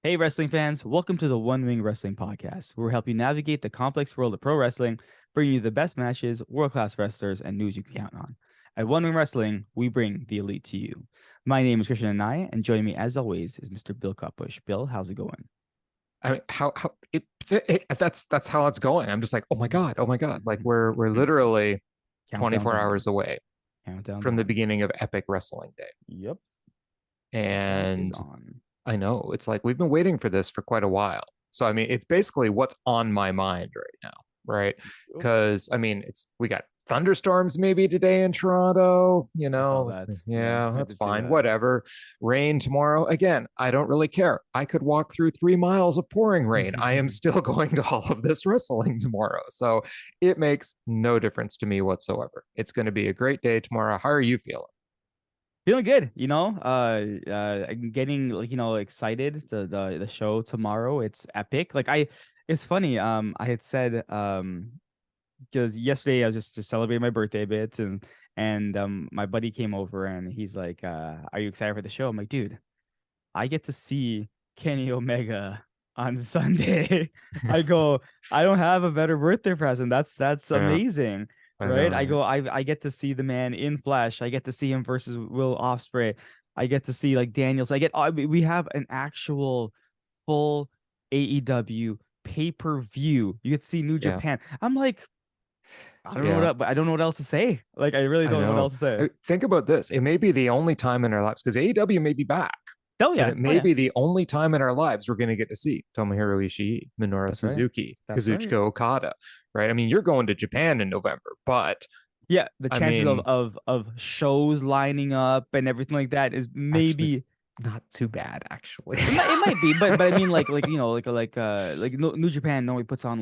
Hey, wrestling fans, welcome to the One Wing Wrestling Podcast, where we help you navigate the complex world of pro wrestling, bringing you the best matches, world class wrestlers, and news you can count on. At One Wing Wrestling, we bring the elite to you. My name is Krishna and and joining me as always is Mr. Bill Cutbush. Bill, how's it going? I mean, that's how it's going. I'm just like, oh my God. Like we're literally Countdown's 24 on. hours away Countdown's from the on. beginning of Epic Wrestling Day. Yep, countdown is And on. I know it's like we've been waiting for this for quite a while. So I mean, it's basically what's on my mind right now, right? Yep. Because I mean, it's we got thunderstorms maybe today in Toronto, I saw that. Yeah, yeah, I that's did see fine, that. whatever. Rain tomorrow. Again, I don't really care. I could walk through 3 miles of pouring rain. I am still going to all of this wrestling tomorrow. So it makes no difference to me whatsoever. It's going to be a great day tomorrow. How are you feeling? Feeling good, I'm getting excited. The show tomorrow, it's epic. It's funny. I had said because yesterday I was just to celebrate my birthday a bit, and my buddy came over and he's like, "Are you excited for the show?" I'm like, "Dude, I get to see Kenny Omega on Sunday." I go, "I don't have a better birthday present. That's Yeah, amazing." I know, Right? I right? go, I get to see the man in flesh. I get to see him versus Will Ospreay. I get to see like Danielson. We have an actual full AEW pay-per-view. You get to see New Yeah, Japan. I'm like, I don't know yeah. I don't know what else to say. Like, I really I don't know what know. else to say. Think about this. It may be the only time in our lives because AEW may be back, Oh but yeah, it oh may yeah, be the only time in our lives we're going to get to see Tomohiro Ishii, Minoru that's right. Suzuki, That's Kazuchika right. Okada, right? I mean, you're going to Japan in November, but Yeah, the I chances mean, of shows lining up and everything like that is actually, maybe not too bad, actually. it might be, but I mean New Japan normally puts on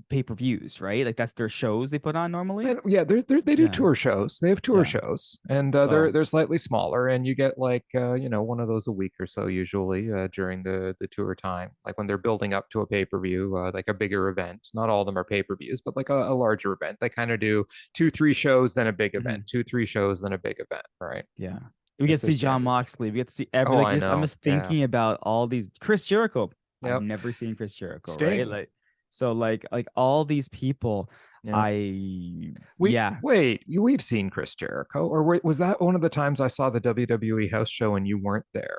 pay-per-views, right? Like that's their shows they put on normally. And yeah, they do Yeah, tour shows. They have tour yeah. shows, and So they're slightly smaller, and you get like one of those a week or so usually during the tour time, like when they're building up to a pay per view, like a bigger event. Not all of them are pay per views, but like a larger event. They kind of do 2 3 shows, then a big event, mhm, 2 3 shows, then a big event. Right? yeah. We get It's to see their John standard. Moxley. We get to see every Oh, like I this. I'm know. just Yeah. thinking about all these Chris Jericho. I've Yep. never seen Chris Jericho, right? Sting. Like all these people. Yeah. I We yeah, wait. We've seen Chris Jericho, or was that one of the times I saw the WWE house show and you weren't there?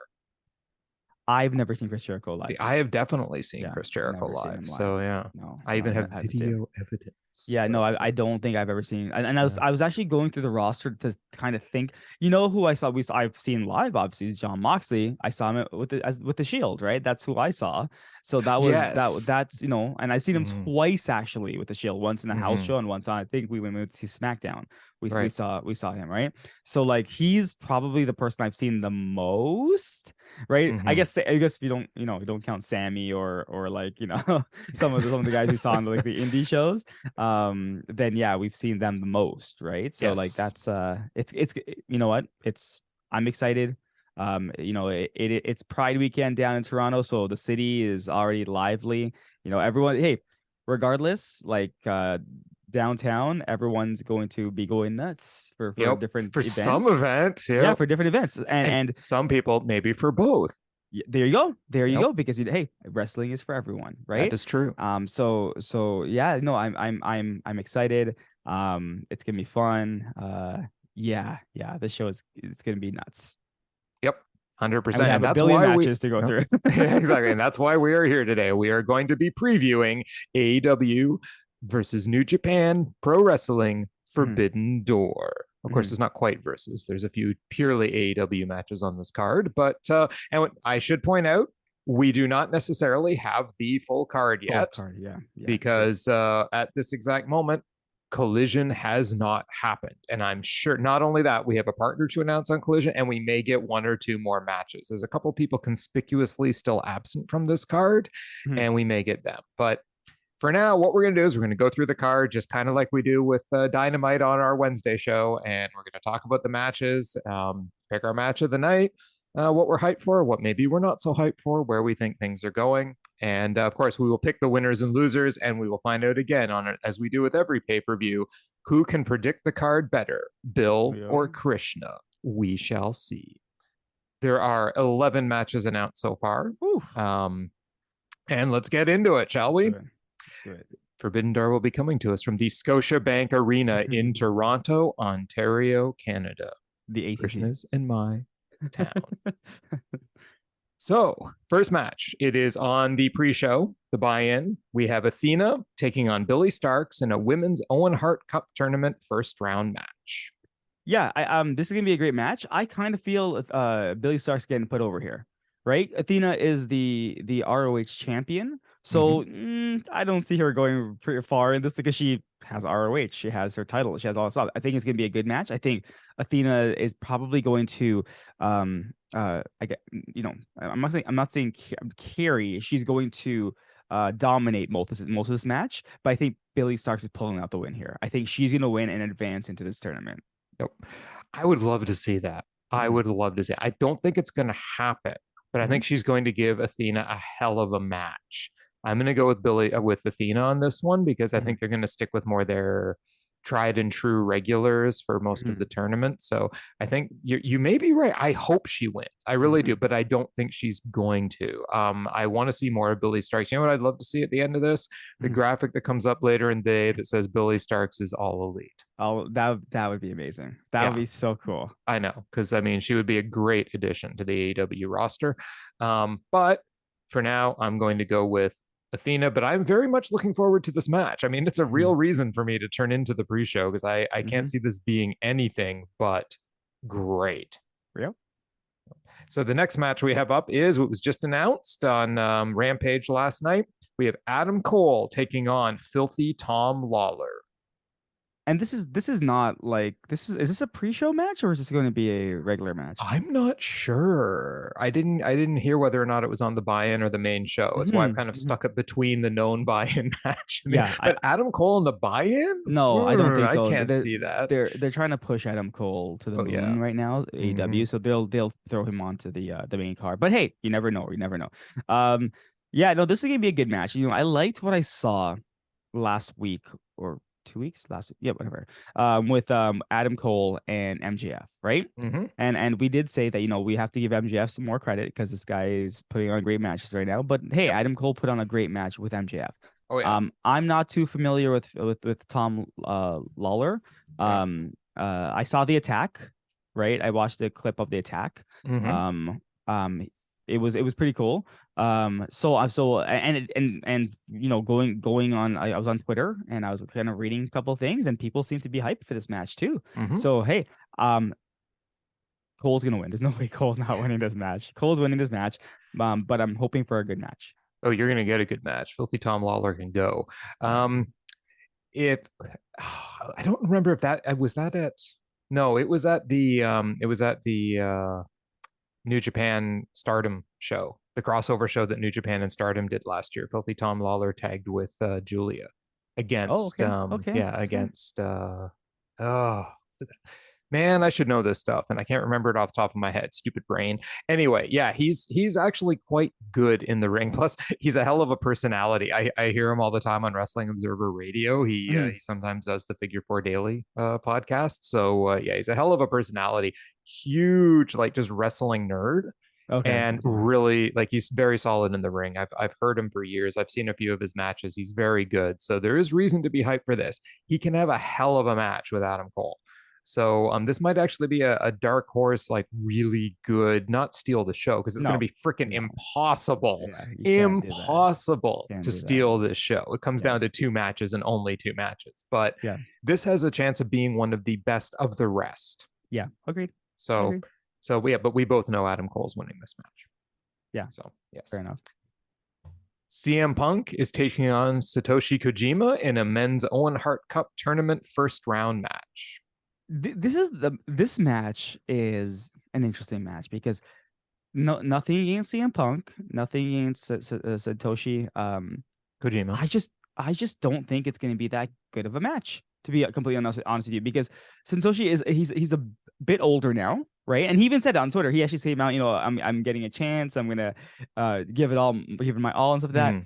I've never seen Chris Jericho live. I have definitely seen Yeah, Chris Jericho never seen live. him live. So yeah, No, I no, even have I haven't seen him. video evidence. Yeah, no, But I don't think I've ever seen. And yeah, I was actually going through the roster to kind of think. You know who I saw? I've seen live. Obviously, is John Moxley. I saw him with the Shield, right? That's who I saw. So yes, that's and I've seen him hmm twice actually with the Shield. Once in a house hmm show and once on I think we went to see SmackDown. We right. saw him, right? So like he's probably the person I've seen the most, right? hmm I guess if you don't you don't count Sammy or like some of the guys we saw in like the indie shows, then yeah, we've seen them the most, right? So like Yes. that's it's you know what? It's I'm excited. It's Pride weekend down in Toronto, so the city is already lively. Everyone, hey, regardless, downtown, everyone's going to be going nuts for Yep. different For some events. event, Yeah, yep. for different events. And And and some people maybe for both. there you go. There you Yep. go. Because hey, wrestling is for everyone, That right? is true. So yeah, no, I'm excited. It's gonna be fun. Yeah, this show is it's gonna be nuts. Yep. And we 100%. have And a that's billion why we matches to go yep. through. Yeah, exactly. And that's why we are here today. We are going to be previewing AEW versus New Japan Pro Wrestling Mhm, Forbidden Door. Of course, mhm. it's not quite versus. There's a few purely AEW matches on this card, but and I should point out, we do not necessarily have the full card Full yet card, yeah, true. because at this exact moment, Collision has not happened. And I'm sure not only that, we have a partner to announce on Collision, and we may get 1 or 2 more matches. There's a couple people conspicuously still absent from this card, Mhm. and we may get them. But for now, what we're going to do is we're going to go through the card just kind of like we do with Dynamite on our Wednesday show, and we're going to talk about the matches, pick our match of the night, what we're hyped for, what maybe we're not so hyped for, where we think things are going. And of course, we will pick the winners and losers, and we will find out again on it, as we do with every pay per view, who can predict the card better, Bill Yeah. or Krishna. We shall see. There are 11 matches announced so far. Oof. And let's get into it, shall we? Let's do it. Forbidden Door will be coming to us from the Scotiabank Arena in Toronto, Ontario, Canada. The ACC. Krishna's in my town. So, first match, it is on the pre-show, the buy-in. We have Athena taking on Billy Starks in a women's Owen Hart Cup tournament first round match. Yeah, this is gonna be a great match. I kind of feel Billy Stark's getting put over here, right? Athena is the ROH champion, so I don't see her going pretty far in this because she has ROH, she has her title, she has all this stuff. I think it's gonna be a good match. I think Athena is probably going to I get, I'm not saying carry. She's going to dominate most of this match, but I think Billy Starks is pulling out the win here. I think she's gonna win and advance into this tournament. Yep. I would love to see that. I would love to see it. I don't think it's going to happen, but I think she's going to give Athena a hell of a match. I'm going to go with Athena on this one because I think they're going to stick with more their tried and true regulars for most of the tournament. So I think you may be right. I hope she wins. I really do, but I don't think she's going to. I want to see more of Billy Starks. You know what I'd love to see at the end of this? The graphic that comes up later in the day that says Billy Starks is all elite. Oh, that would be amazing. That would be so cool. I know, because I mean, she would be a great addition to the AEW roster. But for now, I'm going to go with Athena, but I'm very much looking forward to this match. I mean, it's a real reason for me to turn into the pre-show because I can't see this being anything but great. Real. So the next match we have up is what was just announced on Rampage last night. We have Adam Cole taking on Filthy Tom Lawler. And this is not like is this a pre-show match or is this going to be a regular match? I'm not sure. I didn't hear whether or not it was on the buy-in or the main show. That's why I've kind of stuck it between the known buy-in match. But Adam Cole in the buy-in? No, I don't think so. I can't see that. They're trying to push Adam Cole to the moon right now, AEW. So they'll throw him onto the main card. But hey, you never know. You never know. Yeah, no, this is gonna be a good match. I liked what I saw last week or 2 weeks whatever with Adam Cole and MJF, right? And we did say that we have to give MJF some more credit because this guy is putting on great matches right now, but hey, Adam Cole put on a great match with MJF. I'm not too familiar with Tom Lawler. I saw the attack, right? I watched the clip of the attack. It was pretty cool. Going on, I was on Twitter and I was kind of reading a couple of things and people seem to be hyped for this match too. So hey, Cole's gonna win. There's no way Cole's not winning this match. Cole's winning this match, but I'm hoping for a good match. Oh, you're gonna get a good match. Filthy Tom Lawler can go. If I don't remember if that was that at no, it was at the New Japan Stardom show, the crossover show that New Japan and Stardom did last year. Filthy Tom Lawler tagged with Julia against man, I should know this stuff and I can't remember it off the top of my head. Stupid brain. Anyway, yeah, he's actually quite good in the ring. Plus, he's a hell of a personality. I hear him all the time on Wrestling Observer Radio. He sometimes does the Figure Four Daily podcast. So yeah, he's a hell of a personality. Huge, like just wrestling nerd. And really, like, he's very solid in the ring. I've heard him for years. I've seen a few of his matches. He's very good. So there is reason to be hyped for this. He can have a hell of a match with Adam Cole. So this might actually be a dark horse, like really good, not steal the show, because it's going to be freaking impossible, to steal this show. It comes down to 2 matches and only 2 matches. But this has a chance of being one of the best of the rest. Yeah, agreed. So yeah, but we both know Adam Cole's winning this match. Yeah. So yes. Fair enough. CM Punk is taking on Satoshi Kojima in a men's Owen Hart Cup tournament first round match. This match is an interesting match because nothing against CM Punk, nothing against Satoshi Kojima. I just don't think it's going to be that good of a match, to be completely honest with you, because Satoshi he's a bit older now, right? And he even said on Twitter, he actually said, I'm getting a chance, I'm gonna give it my all and stuff like that.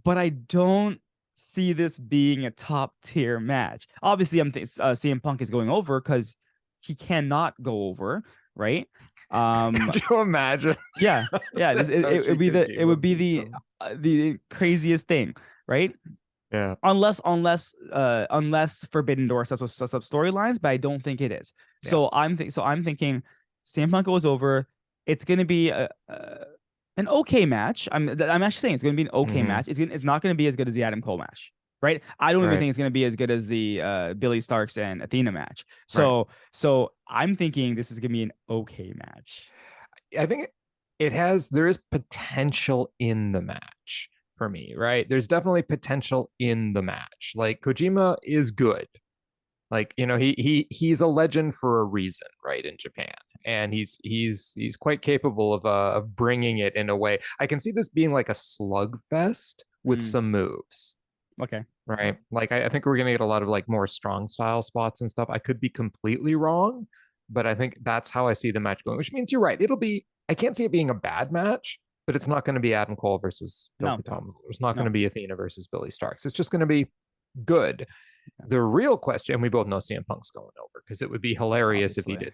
But I don't see this being a top tier match. Obviously, CM Punk is going over because he cannot go over. right? Could you imagine? Yeah, yeah. It would be the craziest thing, right? Yeah. Unless Forbidden Door sets up storylines, but I don't think it is. Yeah. So I'm thinking CM Punk goes over. It's gonna be an okay match. I'm actually saying it's gonna be an okay match. It's not gonna be as good as the Adam Cole match, right? I don't even think it's gonna be as good as the Billy Starks and Athena match. So I'm thinking this is gonna be an okay match. I think there is potential in the match for me, right? There's definitely potential in the match. Like Kojima is good. Like, you know, he's a legend for a reason, right, in Japan. And he's quite capable of bringing it in a way. I can see this being like a slugfest with some moves. Okay. Right. Like I think we're gonna get a lot of like more strong style spots and stuff. I could be completely wrong, but I think that's how I see the match going, which means you're right. I can't see it being a bad match, but it's not going to be Adam Cole versus Phil Tom. It's not going to be Athena versus Billy Starks. It's just going to be good. The real question, and we both know CM Punk's going over because it would be hilarious if he did.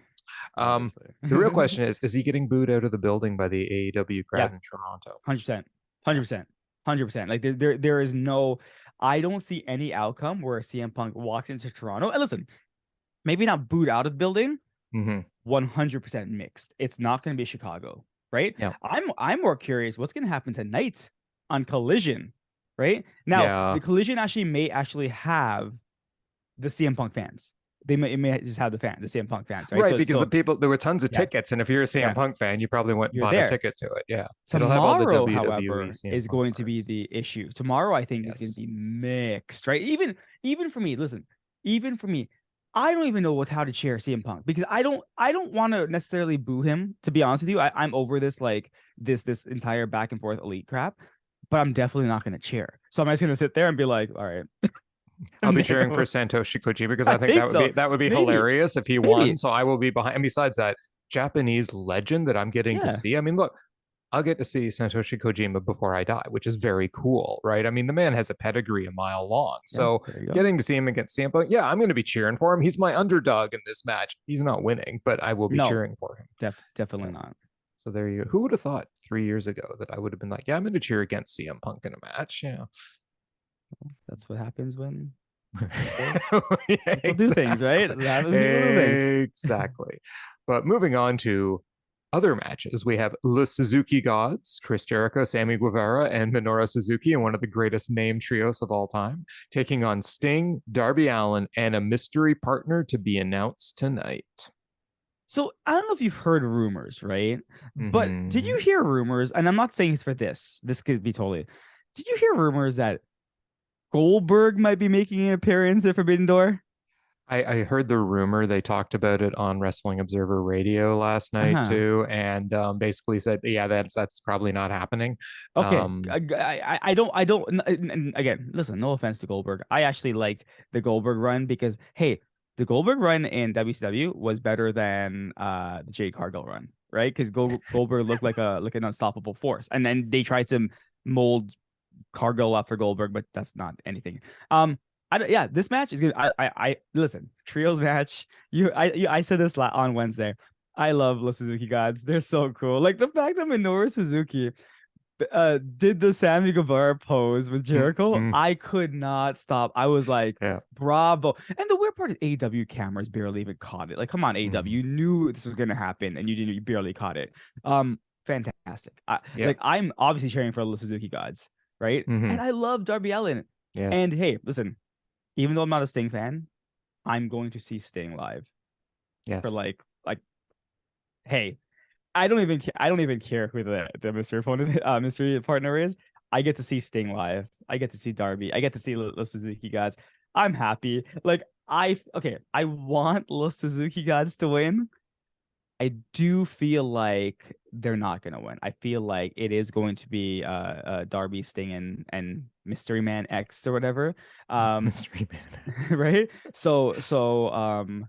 The real question is he getting booed out of the building by the AEW crowd in Toronto? 100%. Like there is no, I don't see any outcome where CM Punk walks into Toronto. And listen, maybe not booed out of the building, 100% mixed. It's not going to be Chicago, right? Yeah. I'm more curious what's going to happen tonight on Collision, right? Now, the Collision may actually have the CM Punk fans. It may just have the CM Punk fans, right? Right, because there were tons of tickets, and if you're a CM Punk fan, you probably went and bought a ticket to it. Yeah. Tomorrow, however, is going to be the issue. Tomorrow, I think, is going to be mixed, right? Even for me, listen, even for me, I don't even know how to cheer CM Punk because I don't want to necessarily boo him. To be honest with you, I'm over this this entire back and forth elite crap, but I'm definitely not going to cheer. So I'm just going to sit there and be like, all right. I'll be cheering for Santoshi Kojima because I think that would be hilarious if he won. So I will be behind. And besides that, Japanese legend that I'm getting to see. I mean, look, I'll get to see Santoshi Kojima before I die, which is very cool, right? I mean, the man has a pedigree a mile long. So getting to see him against CM Punk, I'm going to be cheering for him. He's my underdog in this match. He's not winning, but I will be cheering for him. Definitely not. So there you go. Who would have thought 3 years ago that I would have been like, I'm going to cheer against CM Punk in a match? Yeah. That's what happens when people do things, right? Exactly. But moving on to other matches, we have the Suzuki Gods, Chris Jericho, Sammy Guevara, and Minoru Suzuki, and one of the greatest name trios of all time, taking on Sting, Darby Allin, and a mystery partner to be announced tonight. So I don't know if you've heard rumors, right? But did you hear rumors? And I'm not saying it's for this. This could be totally. Did you hear rumors that Goldberg might be making an appearance at Forbidden Door? I heard the rumor. They talked about it on Wrestling Observer Radio last night too, and basically said, that's probably not happening. Okay, I don't. And again, listen, no offense to Goldberg. I actually liked the Goldberg run because the Goldberg run in WCW was better than the Jade Cargill run, right? Because Goldberg looked like an unstoppable force, and then they tried to mold Cargill up for Goldberg, but that's not anything. This match is good. I listen, trios match. I said this on Wednesday. I love the Suzuki Gods. They're so cool. Like the fact that Minoru Suzuki did the Sammy Guevara pose with Jericho, I could not stop. I was like, bravo. And the weird part is AEW cameras barely even caught it. Like, come on, AEW, you knew this was gonna happen, and you barely caught it. Fantastic. Like, I'm obviously cheering for the Suzuki Gods, right? And I love Darby Allin. Yes. And hey, listen, even though I'm not a Sting fan, I'm going to see Sting live. Yes. For like, hey, I don't even care who the mystery partner is. I get to see Sting live. I get to see Darby. I get to see the Suzuki Gods. I'm happy. Like I want the Suzuki Gods to win. I do feel like they're not gonna win. I feel like it is going to be Darby, Sting, and Mystery Man X or whatever. Mystery Man, right? So I'm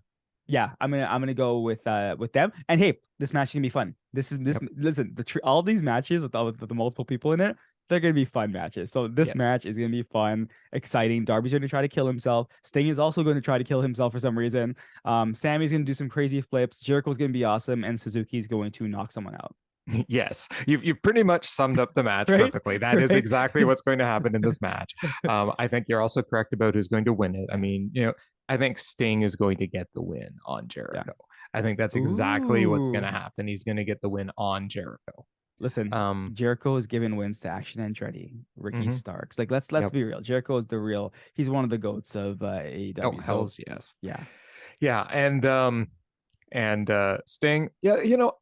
gonna go with them. And hey, this match is gonna be fun. Listen, all these matches with the multiple people in it, they're gonna be fun matches. So this Yes. match is gonna be fun, exciting. Darby's gonna try to kill himself. Sting is also going to try to kill himself for some reason. Sammy's gonna do some crazy flips. Jericho's gonna be awesome, and Suzuki's going to knock someone out. Yes, you've pretty much summed up the match Right? perfectly. That is Right? exactly what's going to happen in this match. I think you're also correct about who's going to win it. I mean, I think Sting is going to get the win on Yeah. Jericho. I think that's exactly what's going to Ooh. happen. He's going to get the win on Jericho. Listen, Um, Jericho is giving wins to Action Andretti, Ricky mhm, Starks. Like let's yep. be real. Jericho is the real. He's one of the goats of Oh, AEW. So hells yes. yeah, Yeah, and Sting, yeah,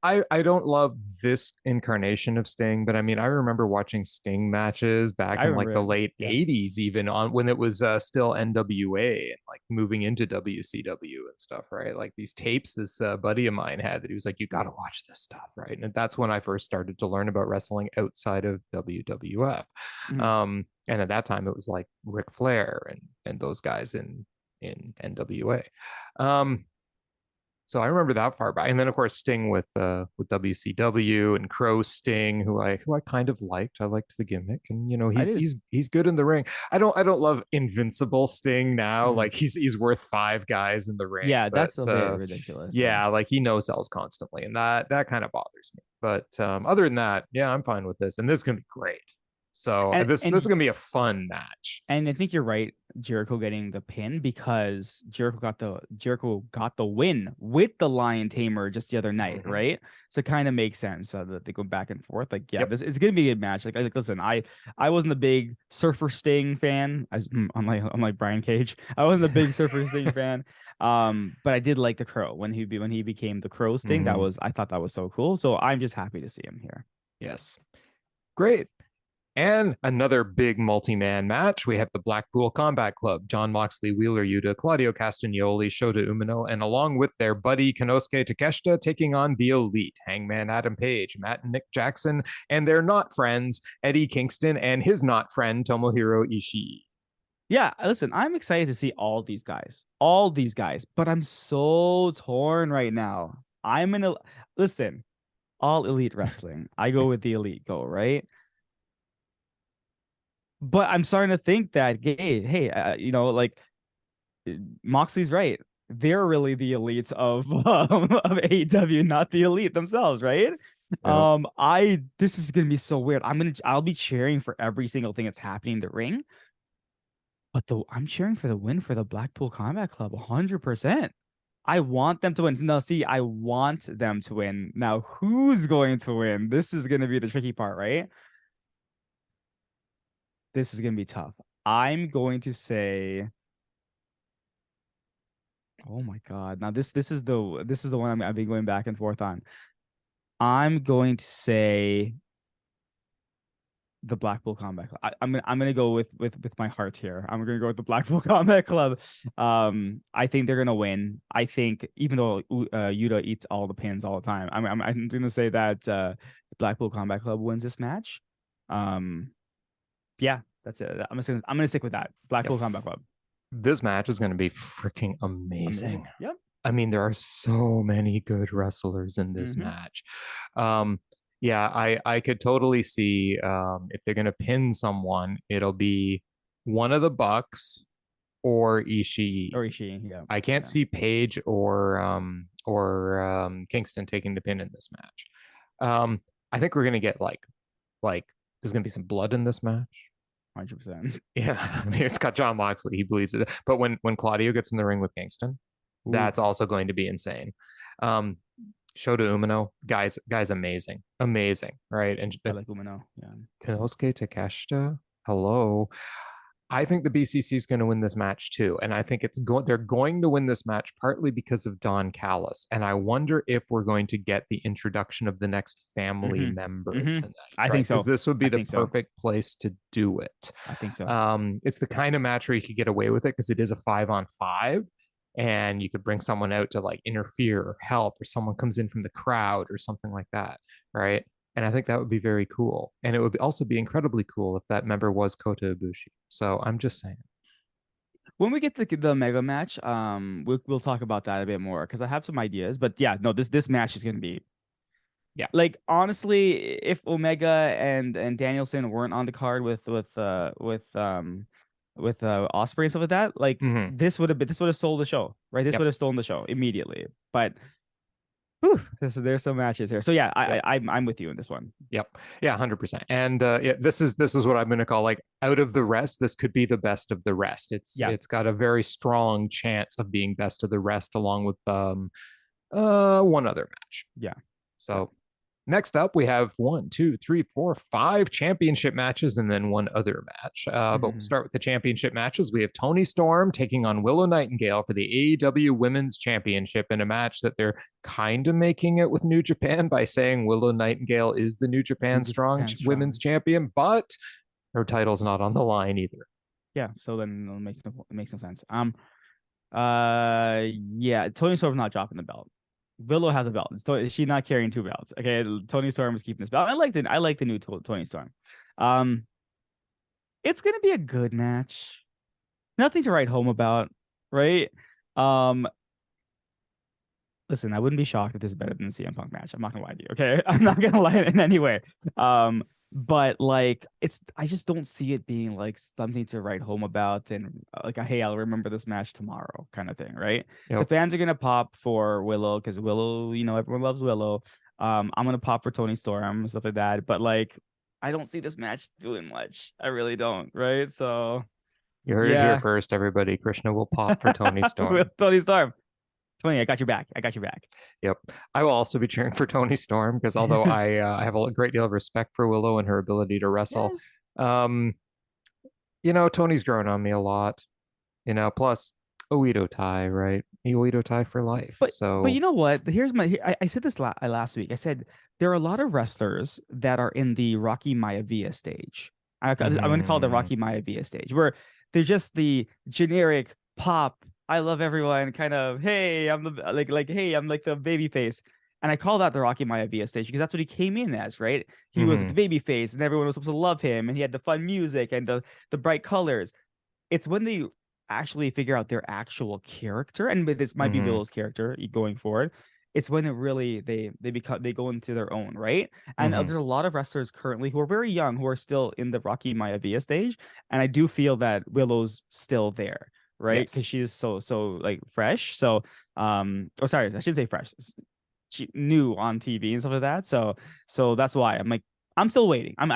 I don't love this incarnation of Sting, but I mean, I remember watching Sting matches back I in like remember the it. late Yeah. 80s, even on when it was still NWA and like moving into WCW and stuff, right? Like these tapes this buddy of mine had that he was like, you got to watch this stuff, right? And that's when I first started to learn about wrestling outside of WWF. Mhm. And at that time it was like Ric Flair and those guys in NWA. Um, so I remember that far back, and then of course Sting with WCW and Crow Sting, who I kind of liked. I liked the gimmick, and I he's did. he's he's good in the ring. I don't love Invincible Sting now. Mhm. Like he's worth five guys in the ring, Yeah, but that's a bit ridiculous. Yeah. yeah, like he no sells constantly, and that kind of bothers me. But other than that, yeah, I'm fine with this, and this is gonna be great. So And this is gonna be a fun match. And I think you're right, Jericho getting the pin because Jericho got the win with the Lion Tamer just the other night, Mm-hmm. right? So it kind of makes sense that they go back and forth. Like, yeah, Yep. this it's gonna be a good match. Listen, I wasn't a big Surfer Sting fan. I'm like Brian Cage. I wasn't a big Surfer Sting fan. But I did like the Crow when he became the Crow Sting. Mm-hmm. I thought that was so cool. So I'm just happy to see him here. Yes. Great. And another big multi-man match. We have the Blackpool Combat Club, John Moxley, Wheeler Yuta, Claudio Castagnoli, Shota Umino, and along with their buddy Konosuke Takeshita taking on the Elite, Hangman Adam Page, Matt and Nick Jackson, and their not friends, Eddie Kingston and his not friend, Tomohiro Ishii. Yeah, listen, I'm excited to see all these guys, but I'm so torn right now. I'm in a listen, all elite wrestling. I go with the elite go, right? But I'm starting to think that, hey, like Moxley's right. They're really the elites of AEW, not the elite themselves, right? Yep. I this is gonna be so weird. I'll be cheering for every single thing that's happening in the ring. But I'm cheering for the win for the Blackpool Combat Club 100%. I want them to win. No, see, I want them to win. Now, who's going to win? This is going to be the tricky part, right? This is going to be tough. I'm going to say, oh my God. Now this is the one I've been going back and forth on. I'm going to say the Blackpool Combat Club. I'm gonna go with my heart here. I'm gonna go with the Blackpool Combat Club. I think they're gonna win. I think even though Yuta eats all the pins all the time, I'm gonna say that the Blackpool Combat Club wins this match. Um, yeah, that's it. I'm gonna stick with that. Yep. Blackpool Combat Club. This match is going to be freaking Amazing. amazing. Yep. I mean, there are so many good wrestlers in this Mm-hmm. match. Um, yeah, I could totally see if they're gonna pin someone, it'll be one of the Bucks or Ishii. Or Ishii. Yeah. I can't Yeah. see Page or Kingston taking the pin in this match. I think we're gonna get like there's gonna be some blood in this match. 100%. Yeah, I mean, it's got John Moxley. He bleeds it. But when Claudio gets in the ring with Kingston, Ooh, that's also going to be insane. Um, Shota Umino, guys, amazing, right? And I like Umino. Yeah. Konosuke Takeshita, hello. I think the BCC is going to win this match too, and I think they're going to win this match partly because of Don Callis, and I wonder if we're going to get the introduction of the next family Mm-hmm. member Mm-hmm. tonight, I right? think Because so. this would be I the think so. perfect place to do it. I think so. It's the kind of match where you could get away with it because it is a 5-on-5, and you could bring someone out to like interfere or help, or someone comes in from the crowd or something like that, right? And I think that would be very cool. And it would also be incredibly cool if that member was Kota Ibushi. So I'm just saying. When we get to the mega match, we'll talk about that a bit more because I have some ideas. But yeah, no, this match is gonna be Yeah. Like honestly, if Omega and Danielson weren't on the card with Ospreay and stuff like that, like Hmm. this would have sold the show, right? This Yep. would have stolen the show immediately. But whew, there's some matches here. So yeah, Yep. I'm with you in this one. Yep. Yeah, 100%. And yeah, this is what I'm going to call like out of the rest, this could be the best of the rest. Yeah. It's got a very strong chance of being best of the rest along with one other match. Yeah. Yeah. So next up, we have 5 championship matches and then one other match. But we'll Mhm. start with the championship matches. We have Toni Storm taking on Willow Nightengale for the AEW Women's Championship in a match that they're kind of making it with New Japan by saying Willow Nightingale is the New Japan New Strong Japan Women's Strong. Champion, but her title's not on the line either. Yeah. So then it makes no sense. Yeah, Tony Storm's not dropping the belt. Willow has a belt. She's not carrying two belts. Okay, Tony Storm is keeping this belt. I like the new Tony Storm. Um, it's gonna be a good match. Nothing to write home about, right? Um, listen, I wouldn't be shocked if this is better than the CM Punk match. I'm not gonna lie to you. Okay, I'm not gonna lie in any way. But like I just don't see it being like something to write home about and like a hey, I'll remember this match tomorrow kind of thing, right? The Yep. fans are gonna pop for Willow because Willow, everyone loves Willow. I'm gonna pop for Tony Storm and stuff like that, but like I don't see this match doing much. I really don't, right? So You heard it here yeah, first, everybody. Krishna will pop for Toni with Storm. Tony Storm. Tony, I got your back. I got your back. Yep. I will also be cheering for Toni Storm because although I have a great deal of respect for Willow and her ability to wrestle, Yeah, um, Tony's grown on me a lot. Plus Oedo tie, right? Oedo tie for life. but you So know what? I said this last week. I said there are a lot of wrestlers that are in the Rocky Maivia stage. I'm going to call it the mhm, Rocky Maivia stage, where they're just the generic pop. I love everyone kind of. Hey, I'm the hey, I'm like the baby face. And I call that the Rocky Maivia stage because that's what he came in as, right? He was the mhm, baby face, and everyone was supposed to love him, and he had the fun music and the bright colors. It's when they actually figure out their actual character, and this might be mhm, Willow's character going forward. It's when it really they go into their own, right? And mhm. there's a lot of wrestlers currently who are very young who are still in the Rocky Maivia stage, and I do feel that Willow's still there, right? Yes. Because she's so like fresh. So or sorry, I should say fresh. She new on TV and stuff like that. So that's why I'm like I'm still waiting. I'm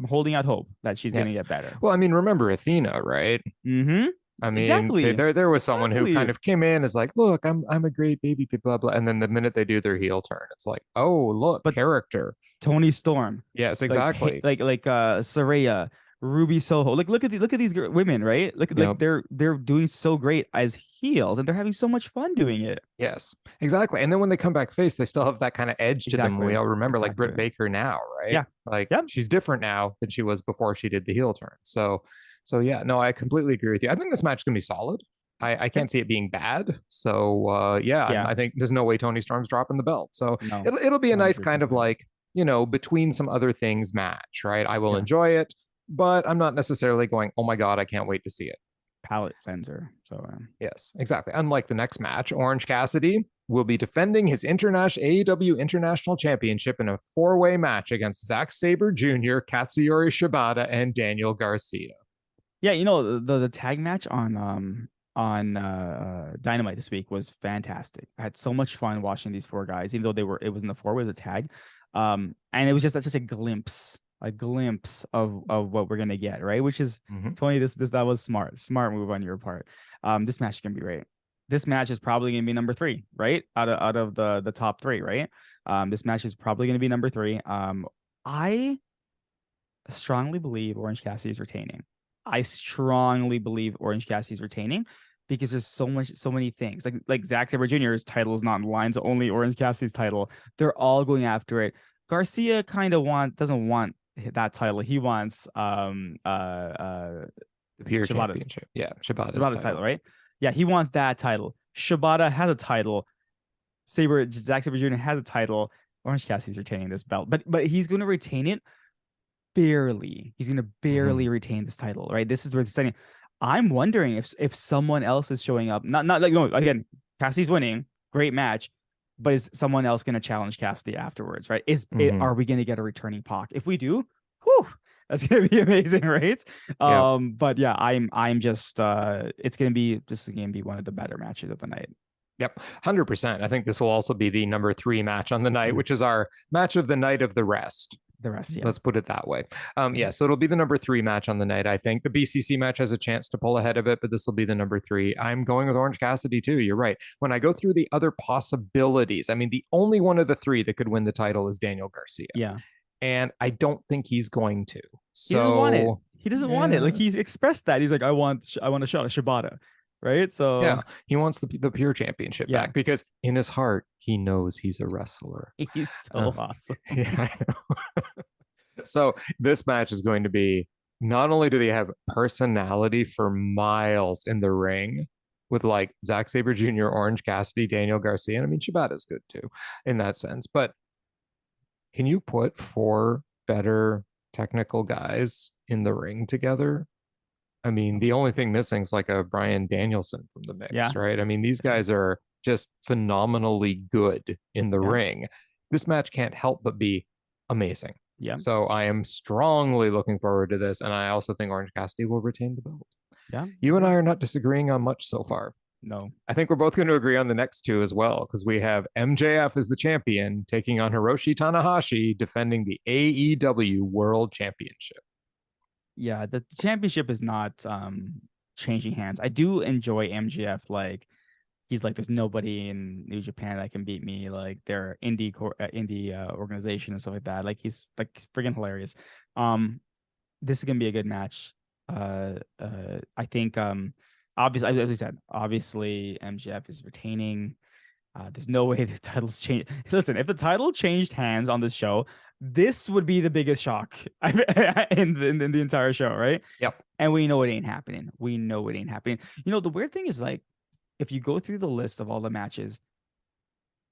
holding out hope that she's gonna Yes. get better. Well, I mean, remember Athena, right? Mm-hmm. I mean, Exactly. there was someone who kind Exactly. of came in as like, look, I'm a great baby, blah blah, and then the minute they do their heel turn, it's like, oh, look, But character. Tony Storm, Yes, exactly. Saraya, Ruby Soho. Like look at these women, right? Look like Yep. they're doing so great as heels and they're having so much fun doing it. Yes, exactly. And then when they come back face, they still have that kind of edge to them. We Exactly. all remember like Exactly. Britt Baker now, right? Yeah. Like Yep. she's different now than she was before she did the heel turn. So yeah, no, I completely agree with you. I think this match is gonna be solid. I Okay. can't see it being bad. So yeah, Yeah. I think there's no way Tony Storm's dropping the belt. So No. it'll be a nice kind of 100%. like, between some other things match, right? I will Yeah. enjoy it, but I'm not necessarily going, oh my God, I can't wait to see it. Palette cleanser. So Yes, exactly. Unlike the next match, Orange Cassidy will be defending his international AEW International Championship in a four-way match against Zack Sabre Jr., Katsuyori Shibata, and Daniel Garcia. yeah, the tag match on Dynamite this week was fantastic. I had so much fun watching these four guys, even though it was in the four way, it was a tag. And it was that's just a glimpse of what we're gonna get, right? Which is Mhm. Tony, this that was smart move on your part. This match is gonna be great. This match is probably gonna be number three, right? Out of the top three, right? This match is probably gonna be number three. I strongly believe Orange Cassidy is retaining. I strongly believe Orange Cassidy is retaining because there's so many things. Like Zack Sabre Jr.'s title is not in line, so only Orange Cassidy's title. They're all going after it. Garcia kind of doesn't want that title. He wants The Pure Shibata Championship. Yeah, Shibata's Shibata's title, title. right? Yeah, he wants that title. Shibata has a title. Zack Sabre Jr. has a title. Orange Cassidy's retaining this belt, but he's going to retain it barely. He's going to Mhm. barely retain this title, right? This is where it's saying. I'm wondering if someone else is showing up. Not like no again. Cassie's winning, great match. but is someone else going to challenge Cassidy afterwards, right? Are we going to get a returning Pac? If we do, whew, that's going to be amazing, right? Yep. But yeah, I'm just this is going to be one of the better matches of the night. Yep, 100%. I think this will also be the number 3 match on the night, which is our match of the night of the rest. The rest, yeah. Let's put it that way. Yeah, so it'll be the number 3 match on the night. I think the BCC match has a chance to pull ahead of it, but this will be the number 3. I'm going with Orange Cassidy too. You're right. When I go through the other possibilities, I mean, the only one of the 3 that could win the title is Daniel Garcia. Yeah. And I don't think he's going to. So he doesn't want it. He doesn't want it. Like, he's expressed that. He's like, I want a shot at Shibata. Right. So yeah, he wants the pure championship back because in his heart, he knows he's a wrestler. He's so awesome. Yeah, I know. So this match is going to be, not only do they have personality for miles in the ring with like Zack Sabre Jr., Orange Cassidy, Daniel Garcia, and I mean, Shibata's good too in that sense, but can you put 4 better technical guys in the ring together? I mean, the only thing missing is like a Bryan Danielson from the mix, right? I mean, these guys are just phenomenally good in the ring. This match can't help but be amazing. Yeah. So I am strongly looking forward to this. And I also think Orange Cassidy will retain the belt. Yeah. You and I are not disagreeing on much so far. No. I think we're both going to agree on the next 2 as well, because we have MJF as the champion taking on Hiroshi Tanahashi defending the AEW World Championship. Yeah, the championship is not changing hands. I do enjoy MJF. Like, he's like, there's nobody in New Japan that can beat me. Like, their indie organization and stuff like that. Like, he's freaking hilarious. This is gonna be a good match. I think obviously, as we said, obviously MJF is retaining. There's no way the title's changed. Listen, if the title changed hands on this show, this would be the biggest shock in the entire show, right? Yep. And we know it ain't happening. We know it ain't happening. You know, the weird thing is, like, if you go through the list of all the matches,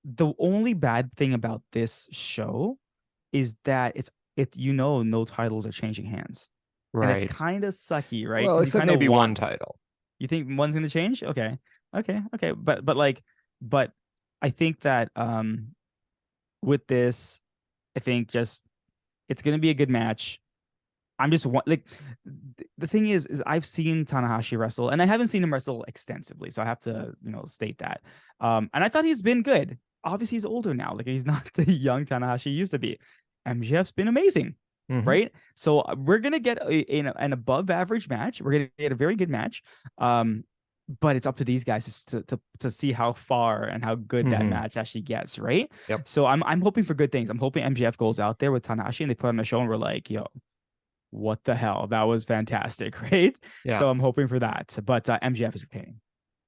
the only bad thing about this show is that no titles are changing hands. Right. And it's kind of sucky, right? Well, except maybe one title. You think one's gonna change? Okay. But I think that with this, I think just it's gonna be a good match. I'm just like, the thing is I've seen Tanahashi wrestle, and I haven't seen him wrestle extensively, so I have to state that. And I thought he's been good. Obviously, he's older now. Like, he's not the young Tanahashi he used to be. MJF's been amazing, right? So we're gonna get an above average match. We're gonna get a very good match. But it's up to these guys to see how far and how good that match actually gets, right? Yep. So I'm hoping for good things. I'm hoping MJF goes out there with Tanahashi and they put on a show and we're like, yo, what the hell? That was fantastic, right? Yeah. So I'm hoping for that. But MJF is retaining.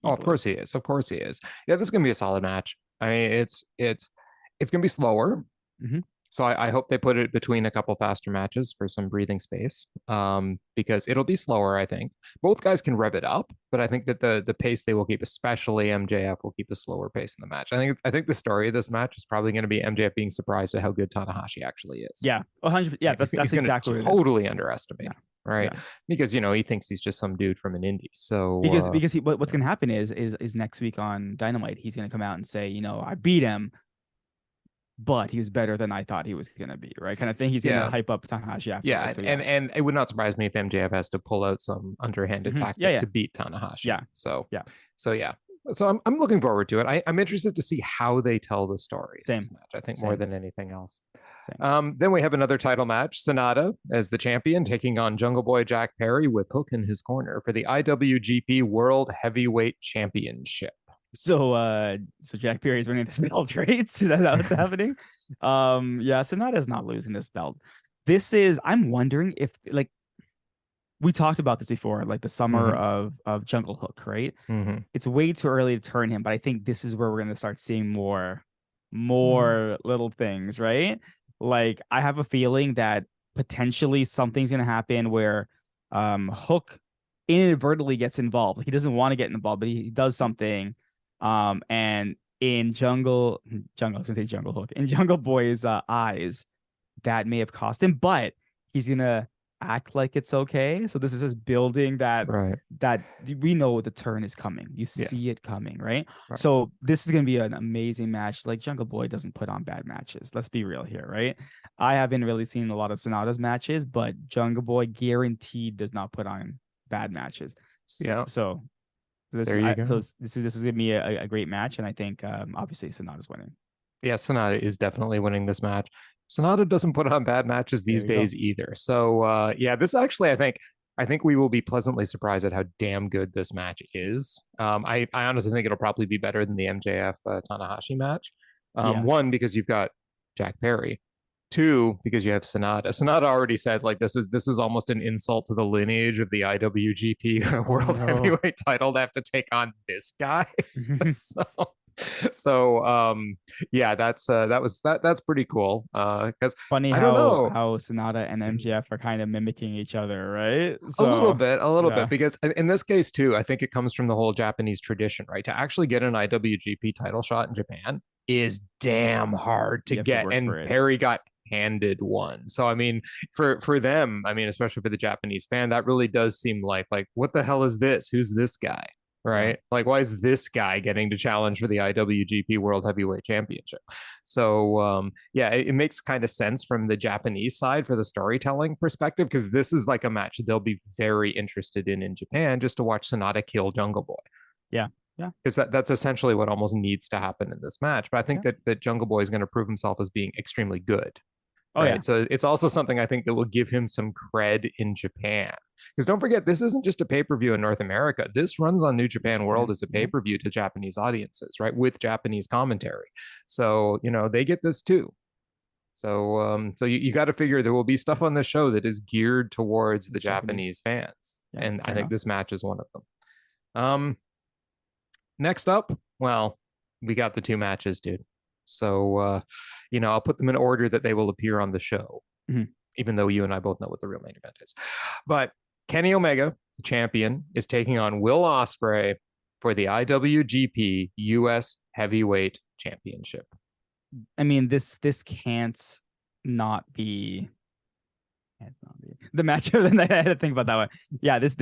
Oh, of course he is. Of course he is. Yeah, this is gonna be a solid match. I mean, it's gonna be slower. So I hope they put it between a couple faster matches for some breathing space, because it'll be slower, I think. Both guys can rev it up, but I think that the pace they will keep, especially MJF, will keep a slower pace in the match. I think the story of this match is probably going to be MJF being surprised at how good Tanahashi actually is. Yeah, 100%. Yeah, that's exactly what it is. Totally underestimate, right? Yeah. Because he thinks he's just some dude from an indie. So because what's going to happen is next week on Dynamite, he's going to come out and say, I beat him, but he was better than I thought he was going to be, right? Kind of thing. He's going to hype up Tanahashi after. Yeah, so, and it would not surprise me if MJF has to pull out some underhanded tactic to beat Tanahashi. Yeah. So I'm looking forward to it. I'm interested to see how they tell the story in this match. I think more than anything else. Then we have another title match. Sanada as the champion taking on Jungle Boy Jack Perry with Hook in his corner for the IWGP World Heavyweight Championship. So Jack Perry is winning this belt, right? So that's what's happening. Sanada's not losing this belt. I'm wondering if, like, we talked about this before, like the summer of Jungle Hook, right? It's way too early to turn him, but I think this is where we're gonna start seeing more little things, right? Like, I have a feeling that potentially something's gonna happen where Hook inadvertently gets involved. He doesn't want to get involved, but he does something. And in Jungle Hook, in Jungle Boy's eyes, that may have cost him, but he's gonna act like it's okay. So this is just building that Right. we know the turn is coming. You Yes. see it coming, right? Right. So this is gonna be an amazing match. Like Jungle Boy doesn't put on bad matches. Let's be real here, right? I haven't really seen a lot of Sonata's matches, but Jungle Boy guaranteed does not put on bad matches. Yeah. So this There you so go. this is gonna be a great match, and I think obviously Sonata's winning. Yeah, Sanada is definitely winning this match. Sanada doesn't put on bad matches There these you go. days either. So yeah, this actually I think we will be pleasantly surprised at how damn good this match is. I honestly think it'll probably be better than the MJF Tanahashi match. Yeah. One, because you've got Jack Perry. Two, because you have Sanada. Sanada already said like this is almost an insult to the lineage of the IWGP Oh World no. Heavyweight title to have to take on this guy. so so yeah, that's pretty cool. Because Funny I don't know, how Sonata and MGF are kind of mimicking each other, right? a So little bit, yeah, because in this case too, I think it comes from the whole Japanese tradition, right? To actually get an IWGP title shot in Japan is damn hard to you have to get, work and for it. Perry got handed one. So I mean, for them, I mean, especially for the Japanese fan, that really does seem like what the hell is this? Who's this guy? Yeah. Right? Like, why is this guy getting to challenge for the IWGP World Heavyweight Championship? So, yeah, it makes kind of sense from the Japanese side for the storytelling perspective, because this is like a match they'll be very interested in Japan, just to watch Sonata kill Jungle Boy. Yeah. Yeah. Because that's essentially what almost needs to happen in this match. But I think Yeah. that Jungle Boy is going to prove himself as being extremely good, Oh yeah. right? So it's also something I think that will give him some cred in Japan. Because don't forget, this isn't just a pay-per-view in North America. This runs on New Japan World Japan. as a Yeah. pay-per-view to Japanese audiences, right? With Japanese commentary. So, they get this too. So you got to figure there will be stuff on the show that is geared towards the Japanese. Japanese fans. Yeah. And I Fair think enough. this match is one of them. Next up, well, we got the two matches, dude. So, I'll put them in order that they will appear on the show, Mhm. even though you and I both know what the real main event is. But Kenny Omega, the champion, is taking on Will Ospreay for the IWGP US Heavyweight Championship. I mean, this can't not be. Can't not be the match of the night. I had to think about that one. Yeah. This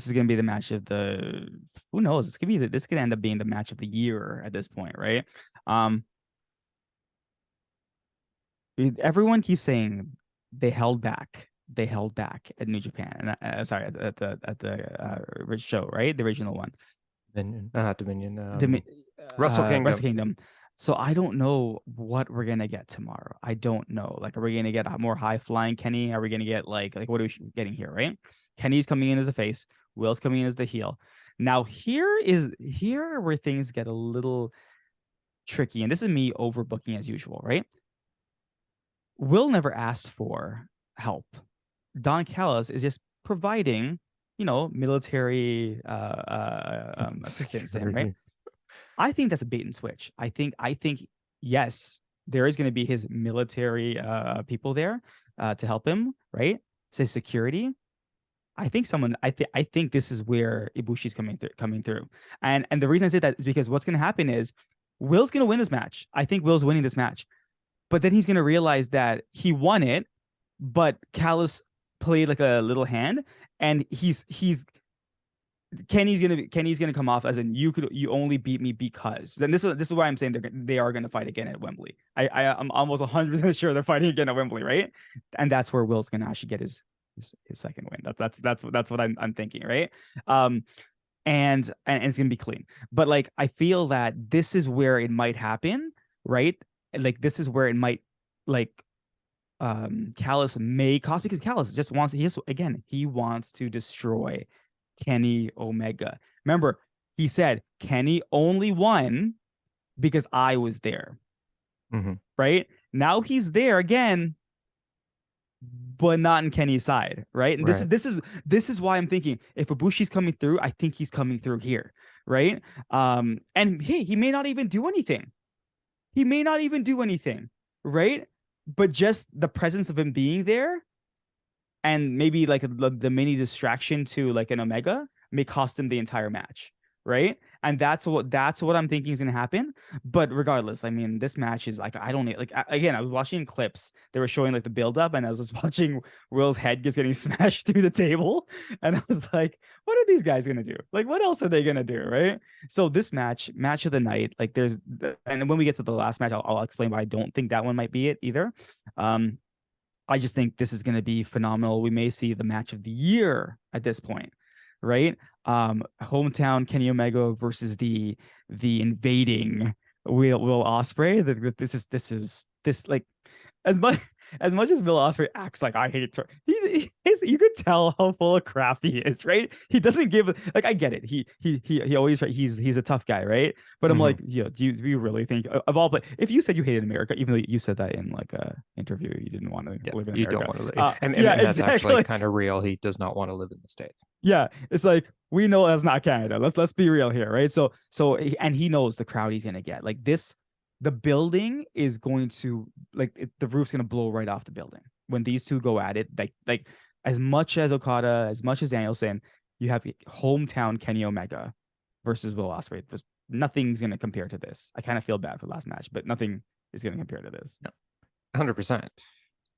is gonna be the match of the. Who knows? This could end up being the match of the year at this point, right? Um, everyone keeps saying they held back. They held back at New Japan, and sorry, at the show, right? The original one, Not Dominion. Wrestle Wrestle Kingdom. Kingdom. So I don't know what we're gonna get tomorrow. I don't know. Like, are we gonna get a more high flying Kenny? Are we gonna get like what are we getting here? Right? Kenny's coming in as a face. Will's coming in as the heel. Now here where things get a little tricky, and this is me overbooking as usual, right? Will never asked for help. Don Callis is just providing, military assistance to him, right? I think that's a bait and switch. I think yes, there is going to be his military people there to help him, right? Say security. I think this is where Ibushi's coming through. And the reason I say that is because what's going to happen is Will's going to win this match. I think Will's winning this match. But then he's going to realize that he won it, but Callis played like a little hand, and Kenny's gonna come off as in you only beat me because. Then this is why I'm saying they are gonna fight again at Wembley. I'm almost 100% sure they're fighting again at Wembley, right? And that's where Will's gonna actually get his second win. That's what I'm thinking, right? And it's gonna be clean. But like I feel that this is where it might happen, right? Like this is where it might like Callis may cost, because Callis just wants he wants to destroy Kenny Omega. Remember, he said Kenny only won because I was there. Mm-hmm. Right? Now he's there again, but not in Kenny's side, right? And Right. this is why I'm thinking if Ibushi's coming through, I think he's coming through here, right? And hey, he may not even do anything. He may not even do anything, right? But just the presence of him being there, and maybe like the mini distraction to like an Omega may cost him the entire match, right? And that's what I'm thinking is gonna happen. But regardless, I mean, this match is like, I don't like, again, I was watching clips. They were showing like the build up, and I was just watching Will's head just getting smashed through the table, and I was like, what are these guys gonna do? Like, what else are they gonna do, right? So this match of the night, like there's, and when we get to the last match, I'll explain why I don't think that one might be it either. I just think this is going to be phenomenal. We may see the match of the year at this point, right? Hometown Kenny Omega versus the invading Will Ospreay. This like, as much as Will Ospreay acts like I hate her, you could tell how full of crap he is, right? He doesn't give, like, I get it. He always, he's a tough guy, right? But I'm like, do you really think of all? But if you said you hated America, even though you said that in like a interview, you didn't want to live in America. You don't want to live, and that's actually kind of real. He does not want to live in the States. Yeah, it's like, we know that's not Canada. Let's be real here, right? So and he knows the crowd he's gonna get. Like this, the building is going to, like, the roof's gonna blow right off the building when these two go at it. Like as much as Okada, as much as Danielson, you have hometown Kenny Omega versus Will Ospreay. Nothing's gonna compare to this. I kind of feel bad for the last match, but nothing is gonna compare to this. No, 100%,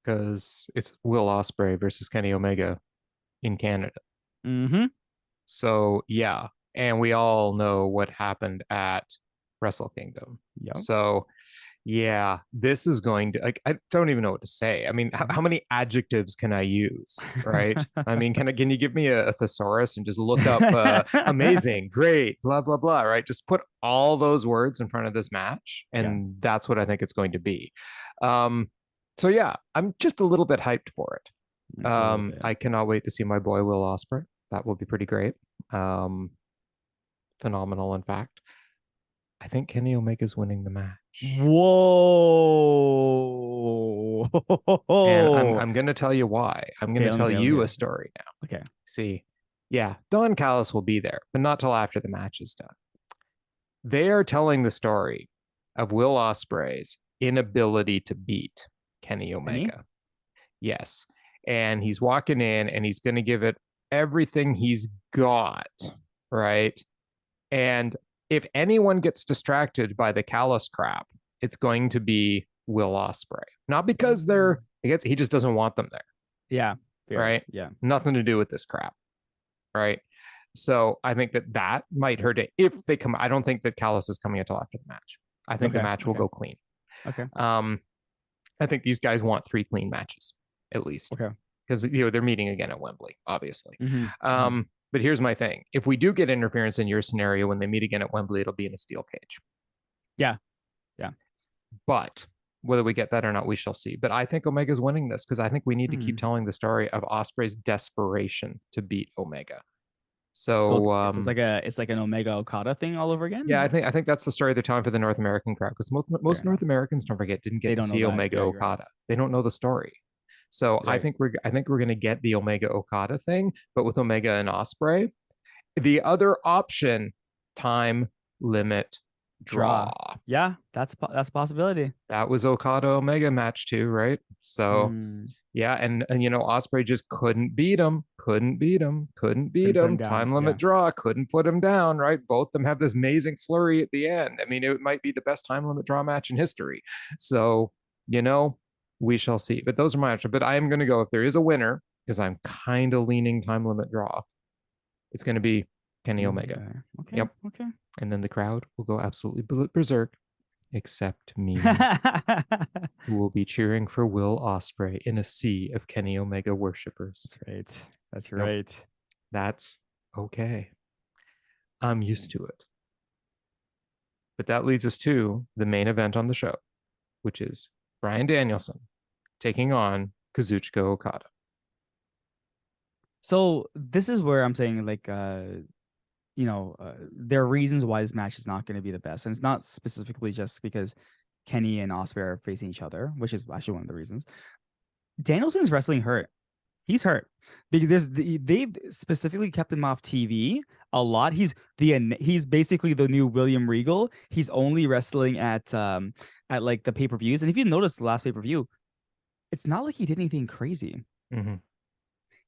because it's Will Ospreay versus Kenny Omega in Canada. So yeah, and we all know what happened at Wrestle Kingdom. Yep. So yeah, this is going to, like, I don't even know what to say. I mean, how many adjectives can I use, right? I mean, can you give me a thesaurus and just look up amazing, great, blah blah blah, right? Just put all those words in front of this match, and that's what I think it's going to be. So yeah, I'm just a little bit hyped for it. I cannot wait to see my boy Will Ospreay. That will be pretty great. Phenomenal, in fact. I think Kenny Omega's winning the match. Whoa. And I'm going to tell you why. I'm going to tell you a story now. Okay. See, yeah, Don Callis will be there, but not till after the match is done. They are telling the story of Will Ospreay's inability to beat Kenny Omega. Yes. And he's walking in and he's going to give it everything he's got, right? And if anyone gets distracted by the Callis crap, it's going to be Will Ospreay. Not because he just doesn't want them there. Yeah. Right? Yeah. Nothing to do with this crap. Right? So I think that might hurt it if they come. I don't think that Callis is coming until after the match. I think the match will go clean. Okay. I think these guys want 3 clean matches, at least. Okay. Because they're meeting again at Wembley, obviously. But here's my thing. If we do get interference in your scenario when they meet again at Wembley, it'll be in a steel cage. Yeah. But whether we get that or not, we shall see. But I think Omega's winning this because I think we need to keep telling the story of Ospreay's desperation to beat Omega. So it's like an Omega Okada thing all over again. Yeah, I think that's the story they're telling for the North American crowd, because most North Americans, don't forget, didn't get to see Omega Okada. They don't know the story. So I think we're going to get the Omega Okada thing, but with Omega and Ospreay. The other option, time limit draw. Yeah, that's a possibility. That was Okada Omega match too, right? So yeah, and Ospreay just couldn't beat him. Time limit draw, couldn't put him down, right? Both of them have this amazing flurry at the end. I mean, it might be the best time limit draw match in history. So, we shall see. But those are my options. But I am going to go, if there is a winner, because I'm kind of leaning time limit draw, it's going to be Kenny Omega. Okay. Yep. Okay. And then the crowd will go absolutely berserk, except me, who will be cheering for Will Ospreay in a sea of Kenny Omega worshippers. That's right. That's okay. I'm used to it. But that leads us to the main event on the show, which is Bryan Danielson taking on Kazuchika Okada. So this is where I'm saying, like, there are reasons why this match is not going to be the best, and it's not specifically just because Kenny and Ospreay are facing each other, which is actually one of the reasons. Danielson's wrestling hurt. He's hurt because they've specifically kept him off TV a lot. He's basically the new William Regal. He's only wrestling at like the pay-per-views, and if you notice the last pay-per-view, it's not like he did anything crazy.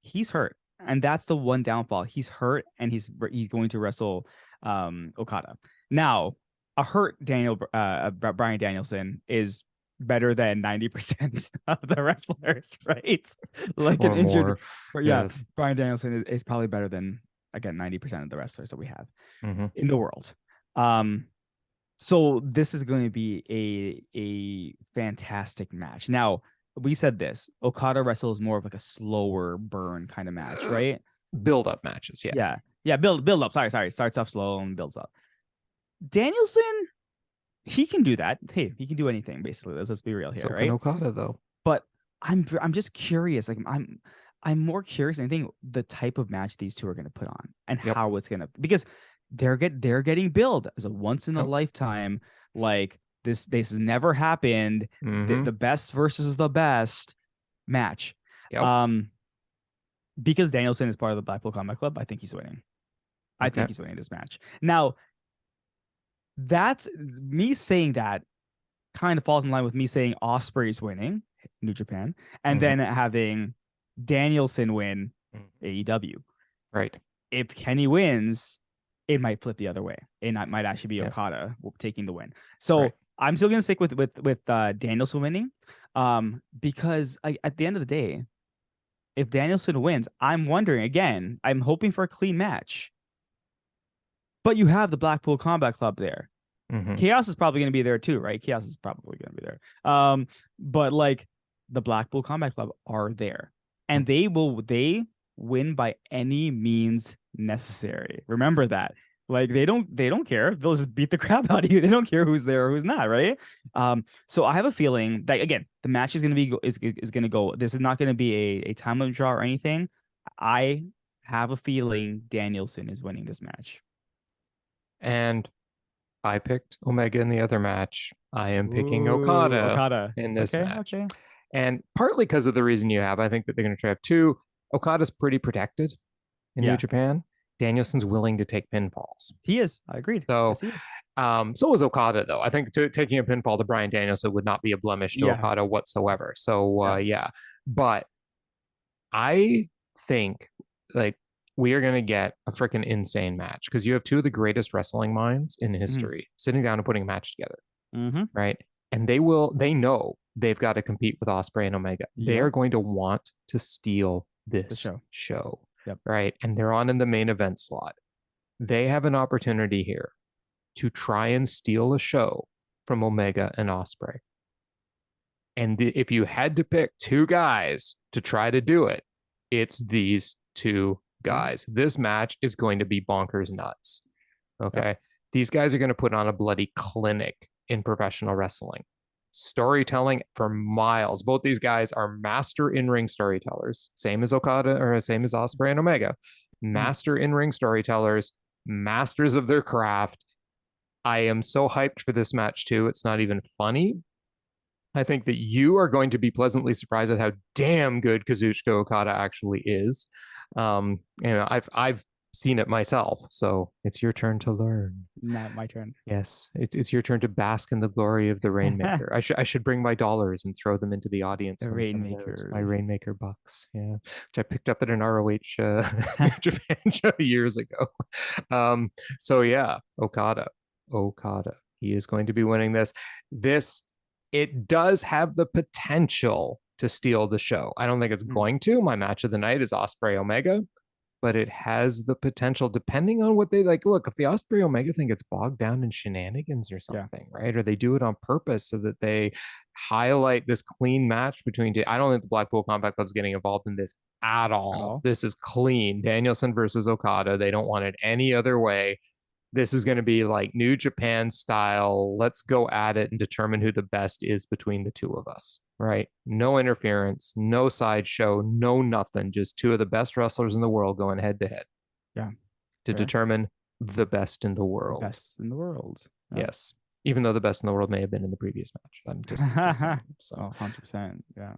He's hurt. And that's the one downfall. He's hurt and he's going to wrestle Okada. Now, a hurt Bryan Danielson is better than 90% of the wrestlers, right? Like an or injured, more. but yeah, Yes. Bryan Danielson is probably better than, again, 90% of the wrestlers that we have Mm-hmm. in the world. So this is going to be a fantastic match. Now, we said this. Okada wrestles more of like a slower burn kind of match, right? Build up matches, yes. Yeah. Yeah, build up. Sorry. Starts off slow and builds up. Danielson, he can do that. Hey, he can do anything, basically. Let's be real here, So right? can Okada, though. But I'm just curious. Like I'm more curious than anything the type of match these two are gonna put on and how it's gonna, because they're getting billed as a once in a lifetime, like this has never happened. The best versus the best match. Because Danielson is part of the Blackpool Combat Club, I think he's winning. I think he's winning this match. Now, that's me saying that kind of falls in line with me saying Ospreay's winning New Japan and then having Danielson win AEW. Right. If Kenny wins, it might flip the other way. It might actually be Okada taking the win. So I'm still gonna stick with Danielson winning, because at the end of the day, if Danielson wins, I'm wondering again. I'm hoping for a clean match, but you have the Blackpool Combat Club there. Chaos is probably going to be there too, right? Chaos is probably going to be there. But like the Blackpool Combat Club are there, and they win by any means necessary. Remember that. Like they don't care. They'll just beat the crap out of you. They don't care who's there or who's not, right? So I have a feeling that again, the match is going to be is going to go. This is not going to be a time limit draw or anything. I have a feeling Danielson is winning this match. And I picked Omega in the other match. I am picking Okada in this match. Okay. And partly because of the reason you have, I think that they're going to try to have two. Okada's pretty protected in New Japan. Danielson's willing to take pinfalls. He is. I agreed. So, yes, so was Okada, though. I think taking a pinfall to Bryan Danielson would not be a blemish to Okada whatsoever. So, But I think, like, we are going to get a freaking insane match because you have two of the greatest wrestling minds in history sitting down and putting a match together, right? And they know they've got to compete with Ospreay and Omega. They are going to want to steal this show, right? And they're on in the main event slot. They have an opportunity here to try and steal a show from Omega and Ospreay. And if you had to pick two guys to try to do it, it's these two guys. This match is going to be bonkers nuts. Okay. These guys are going to put on a bloody clinic in professional wrestling. Storytelling for miles. Both these guys are master in-ring storytellers. Same as Okada or same as Ospreay and Omega. Master in-ring storytellers, masters of their craft. I am so hyped for this match too. It's not even funny. I think that you are going to be pleasantly surprised at how damn good Kazuchika Okada actually is. I've seen it myself, so it's your turn to learn. Not my turn. Yes, it's your turn to bask in the glory of the Rainmaker. I should bring my dollars and throw them into the audience. The Rainmaker, my Rainmaker bucks, which I picked up at an ROH Japan show years ago. Okada, he is going to be winning this. It does have the potential to steal the show. I don't think it's going to. My match of the night is Ospreay Omega, but it has the potential depending on what they like. Look, if the Ospreay Omega thing gets bogged down in shenanigans or something, right? Or they do it on purpose so that they highlight this clean match between. I don't think the Blackpool Combat Club's getting involved in this at all. This is clean. Danielson versus Okada. They don't want it any other way. This is going to be like New Japan style. Let's go at it and determine who the best is between the two of us, right? No interference, no sideshow, no nothing. Just two of the best wrestlers in the world going head to head. To determine the best in the world. Best in the world. Yes. Even though the best in the world may have been in the previous match. I'm just saying. So. 100%. Yeah.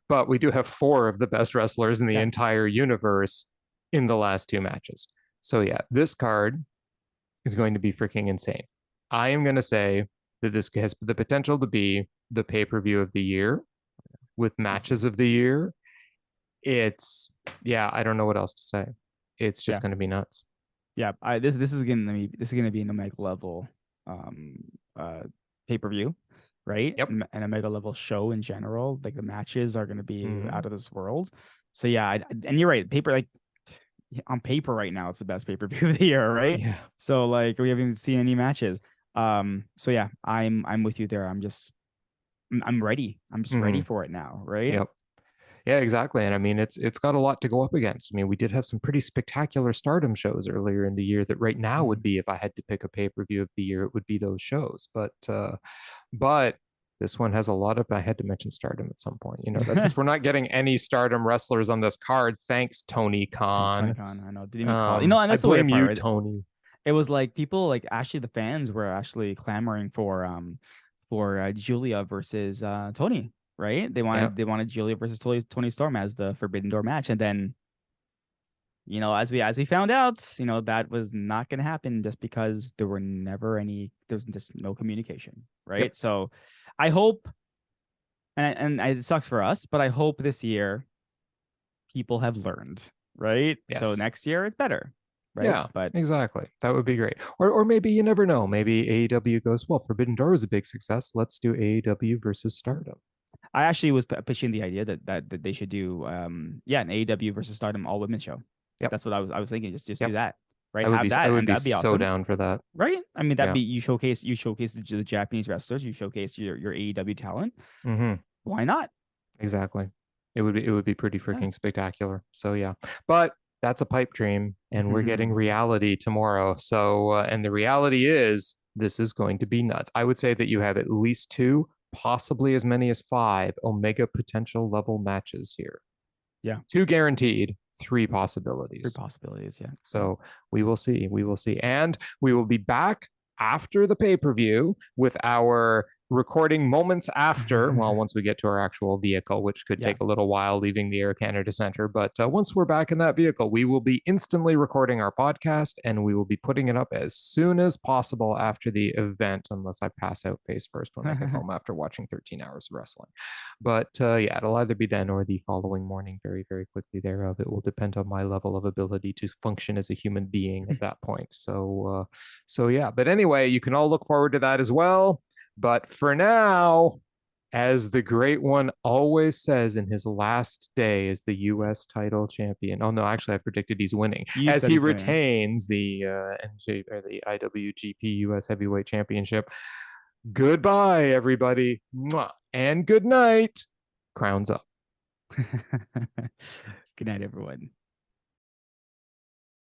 But we do have four of the best wrestlers in the entire universe in the last two matches. So this card is going to be freaking insane. I am going to say that this has the potential to be the pay-per-view of the year with matches of the year. it's I don't know what else to say. It's just Yeah. going to be nuts. Yeah. This is gonna be an Omega level um pay-per-view, right? Yep. And a Mega level show in general. Like the matches are gonna be Mhm. out of this world. So yeah, and you're right. Paper like on paper right now, it's the best pay-per-view of the year, right? Yeah. So like we haven't even seen any matches. So yeah, I'm with you there. I'm ready. I'm just ready Mhm. for it now, right? Yep. Yeah, exactly. And I mean, it's got a lot to go up against. I mean, we did have some pretty spectacular Stardom shows earlier in the year that right now would be, if I had to pick a pay-per-view of the year, it would be those shows. But this one has a lot of, I had to mention Stardom at some point. You know, that since we're not getting any Stardom wrestlers on this card, thanks Tony Tony Khan. Khan, I know. Didn't even call. You know, and I that's the weird blame part, you, right? Tony. It was like people like actually the fans were actually clamoring for Julia versus Tony, right? Yeah. They wanted Julia versus Tony Storm as the Forbidden Door match, and then as we found out, that was not going to happen just because there was just no communication, Yep. right? So I hope, and it sucks for us, but I hope this year people have learned, right? So Yes. next year it's better, right? Yeah, But exactly. That would be great. Or maybe you never know. Maybe AEW goes, well, Forbidden Door was a big success. Let's do AEW versus Stardom. I actually was pitching the idea that they should do an AEW versus Stardom all women show. Yep. That's what I was thinking. Just do Yep. that, right? I would Have be I that, would and be that'd be so awesome, down for that. right? I mean, that'd Yeah. be you showcase the Japanese wrestlers, you showcase your AEW talent. Mm-hmm. Why not? Exactly. It would be pretty Yeah. freaking spectacular. So yeah. But that's a pipe dream and we're getting reality tomorrow. So and the reality is this is going to be nuts. I would say that you have at least two, possibly as many as five Omega potential level matches here. Yeah, Two guaranteed, three three possibilities. possibilities. Yeah, yeah. So we will see. We will see. And we will be back after the pay per view with our recording moments after. Well, once we get to our actual vehicle, which could Yeah. take a little while leaving the Air Canada Center. But once we're back in that vehicle, we will be instantly recording our podcast and we will be putting it up as soon as possible after the event, unless I pass out face first when I get home after watching 13 hours of wrestling. But yeah, it'll either be then or the following morning, very, very quickly thereof. It will depend on my level of ability to function as a human being at that point. So yeah. But anyway, you can all look forward to that as well. But for now, as the great one always says in his last day as the U.S. title champion. Oh no, actually, I predicted he's winning You as said he he's winning. retains the NJ or the IWGP U.S. Heavyweight Championship. Goodbye, everybody, mwah, and good night. Crowns up. Good night, everyone.